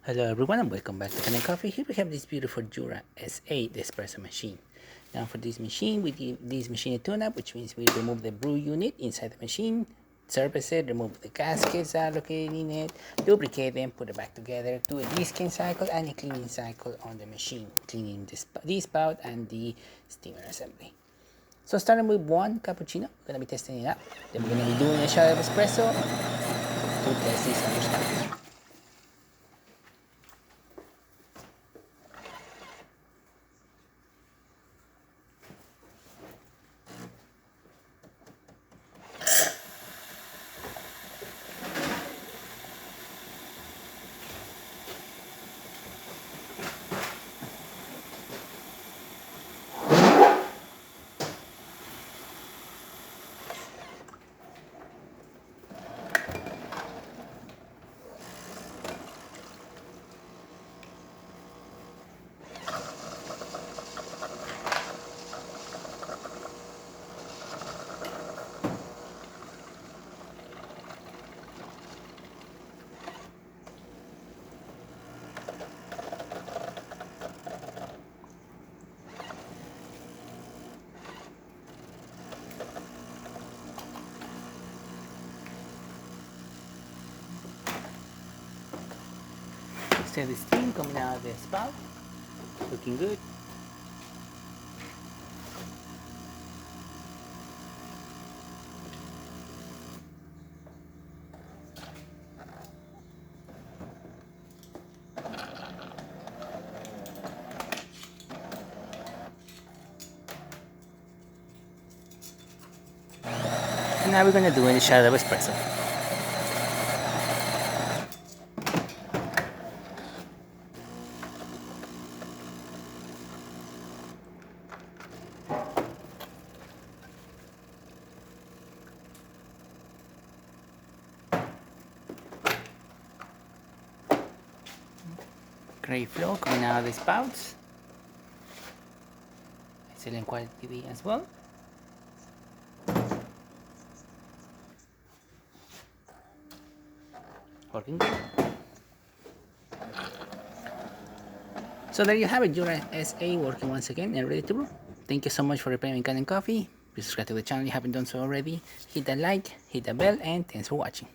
Hello everyone and welcome back to Kanen Coffee. Here we have this beautiful Jura S8 espresso machine. Now for this machine, we give this machine a tune-up, which means we remove the brew unit inside the machine, service it, remove the gaskets that are located in it, lubricate them, put it back together, do a descaling cycle and a cleaning cycle on the machine, cleaning the spout and the steamer assembly. So starting with one cappuccino, we're going to be testing it out. Then we're going to be doing a shot of espresso to test this other stuff. See the steam coming out of the spout, looking good. And now we're going to do a shot of espresso. Great flow coming out of the spouts. Excellent quality as well. Working good. So there you have it, Jura SA working once again and ready to brew. Thank you so much for repairing Kanen Coffee. Please subscribe to the channel if you haven't done so already. Hit that like, hit the bell, and thanks for watching.